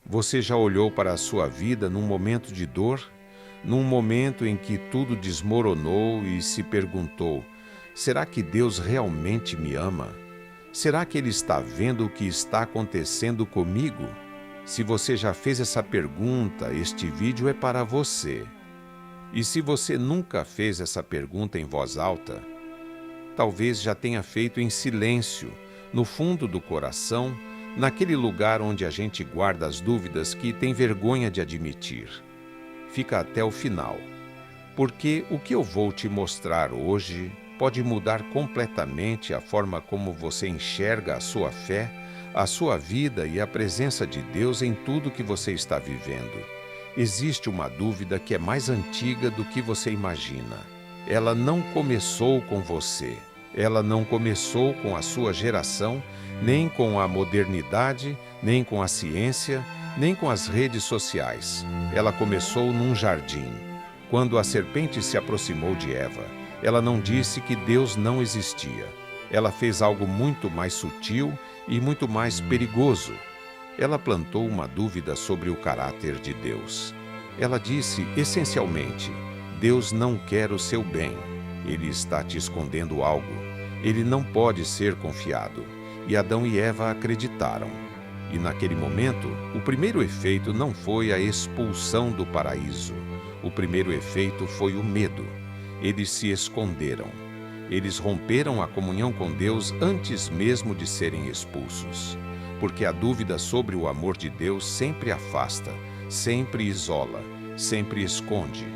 Você já olhou para a sua vida num momento de dor? Num momento em que tudo desmoronou e se perguntou: será que Deus realmente me ama? Será que Ele está vendo o que está acontecendo comigo? Se você já fez essa pergunta, este vídeo é para você. E se você nunca fez essa pergunta em voz alta, talvez já tenha feito em silêncio, no fundo do coração, naquele lugar onde a gente guarda as dúvidas que tem vergonha de admitir. Fica até o final, porque o que eu vou te mostrar hoje pode mudar completamente a forma como você enxerga a sua fé, a sua vida e a presença de Deus em tudo que você está vivendo. Existe uma dúvida que é mais antiga do que você imagina. Ela não começou com você. Ela não começou com a sua geração, nem com a modernidade, nem com a ciência, nem com as redes sociais. Ela começou num jardim. Quando a serpente se aproximou de Eva, ela não disse que Deus não existia. Ela fez algo muito mais sutil e muito mais perigoso. Ela plantou uma dúvida sobre o caráter de Deus. Ela disse, essencialmente, Deus não quer o seu bem. Ele está te escondendo algo. Ele não pode ser confiado. E Adão e Eva acreditaram. E naquele momento, o primeiro efeito não foi a expulsão do paraíso. O primeiro efeito foi o medo. Eles se esconderam. Eles romperam a comunhão com Deus antes mesmo de serem expulsos. Porque a dúvida sobre o amor de Deus sempre afasta, sempre isola, sempre esconde.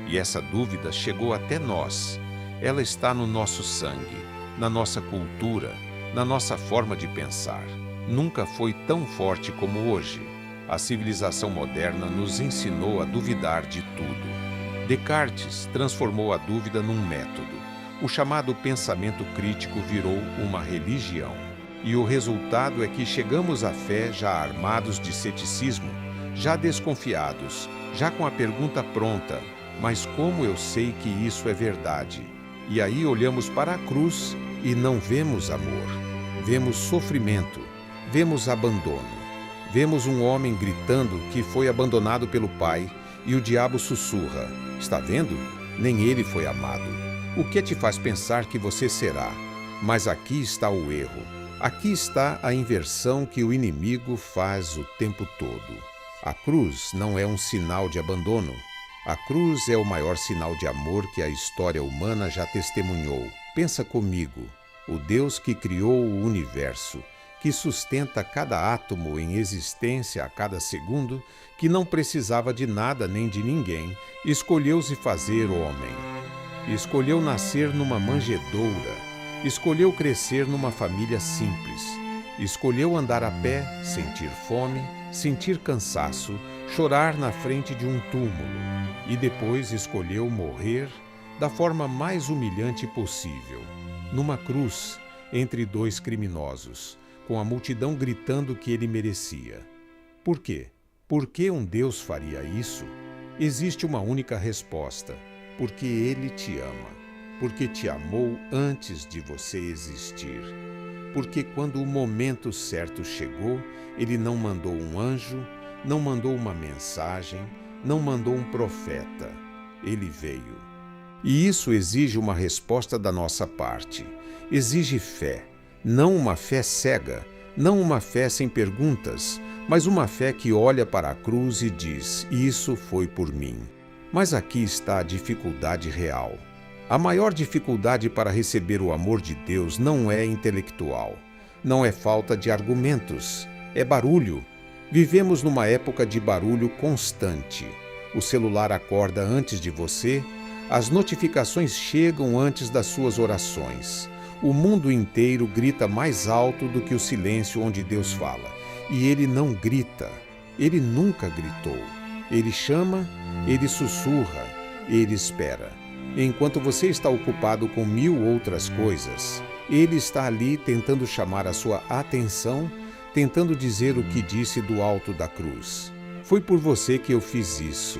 E essa dúvida chegou até nós. Ela está no nosso sangue, na nossa cultura, na nossa forma de pensar. Nunca foi tão forte como hoje. A civilização moderna nos ensinou a duvidar de tudo. Descartes transformou a dúvida num método. O chamado pensamento crítico virou uma religião. E o resultado é que chegamos à fé já armados de ceticismo, já desconfiados, já com a pergunta pronta: mas como eu sei que isso é verdade? E aí olhamos para a cruz e não vemos amor. Vemos sofrimento, vemos abandono. Vemos um homem gritando que foi abandonado pelo pai e o diabo sussurra: está vendo? Nem ele foi amado. O que te faz pensar que você será? Mas aqui está o erro. Aqui está a inversão que o inimigo faz o tempo todo. A cruz não é um sinal de abandono. A cruz é o maior sinal de amor que a história humana já testemunhou. Pensa comigo, o Deus que criou o universo, que sustenta cada átomo em existência a cada segundo, que não precisava de nada nem de ninguém, escolheu se fazer homem. Escolheu nascer numa manjedoura. Escolheu crescer numa família simples. Escolheu andar a pé, sentir fome, sentir cansaço, chorar na frente de um túmulo. E depois escolheu morrer da forma mais humilhante possível, numa cruz, entre dois criminosos, com a multidão gritando que ele merecia. Por quê? Por que um Deus faria isso? Existe uma única resposta: porque Ele te ama. Porque te amou antes de você existir. Porque quando o momento certo chegou, Ele não mandou um anjo, não mandou uma mensagem, não mandou um profeta. Ele veio. E isso exige uma resposta da nossa parte. Exige fé. Não uma fé cega, não uma fé sem perguntas, mas uma fé que olha para a cruz e diz: isso foi por mim. Mas aqui está a dificuldade real. A maior dificuldade para receber o amor de Deus não é intelectual, não é falta de argumentos, é barulho. Vivemos numa época de barulho constante. O celular acorda antes de você, as notificações chegam antes das suas orações. O mundo inteiro grita mais alto do que o silêncio onde Deus fala. E Ele não grita, Ele nunca gritou. Ele chama, Ele sussurra, Ele espera. Enquanto você está ocupado com 1000 outras coisas, Ele está ali tentando chamar a sua atenção, tentando dizer o que disse do alto da cruz. Foi por você que eu fiz isso.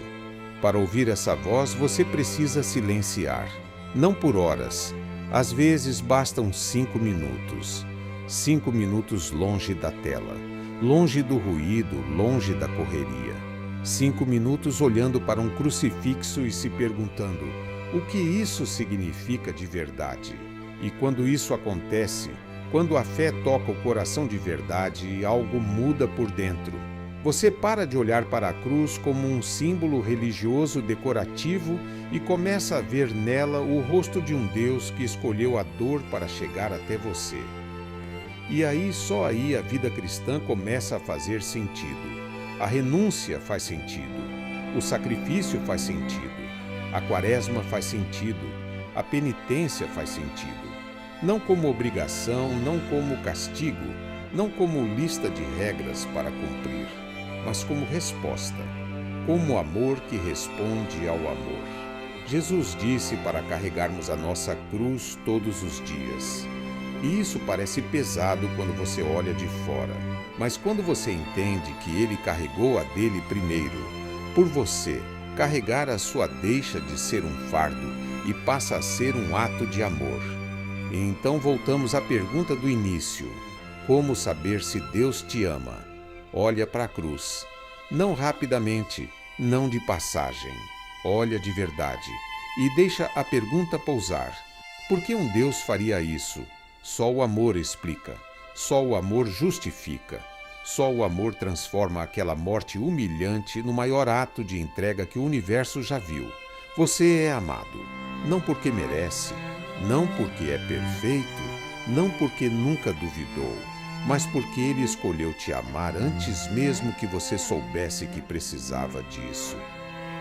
Para ouvir essa voz, você precisa silenciar. Não por horas. Às vezes bastam 5 minutos. 5 minutos longe da tela. longe do ruído, longe da correria. 5 minutos olhando para um crucifixo e se perguntando: o que isso significa de verdade? E quando isso acontece, quando a fé toca o coração de verdade, algo muda por dentro. Você para de olhar para a cruz como um símbolo religioso decorativo e começa a ver nela o rosto de um Deus que escolheu a dor para chegar até você. E aí, só aí, a vida cristã começa a fazer sentido. A renúncia faz sentido. O sacrifício faz sentido. A quaresma faz sentido. A penitência faz sentido. Não como obrigação, não como castigo, não como lista de regras para cumprir, mas como resposta, como amor que responde ao amor. Jesus disse para carregarmos a nossa cruz todos os dias. E isso parece pesado quando você olha de fora, mas quando você entende que ele carregou a dele primeiro, por você, carregar a sua deixa de ser um fardo e passa a ser um ato de amor. E então voltamos à pergunta do início: como saber se Deus te ama? Olha para a cruz. Não rapidamente, não de passagem. Olha de verdade e deixa a pergunta pousar. Por que um Deus faria isso? Só o amor explica. Só o amor justifica. Só o amor transforma aquela morte humilhante no maior ato de entrega que o universo já viu. Você é amado, não porque merece, não porque é perfeito, não porque nunca duvidou, mas porque ele escolheu te amar antes mesmo que você soubesse que precisava disso.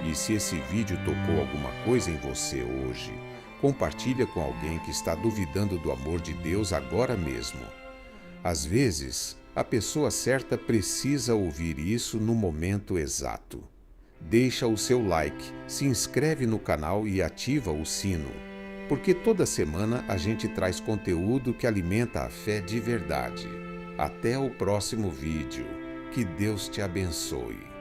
E se esse vídeo tocou alguma coisa em você hoje, compartilha com alguém que está duvidando do amor de Deus agora mesmo. Às vezes, a pessoa certa precisa ouvir isso no momento exato. Deixa o seu like, se inscreve no canal e ativa o sino, porque toda semana a gente traz conteúdo que alimenta a fé de verdade. Até o próximo vídeo. Que Deus te abençoe.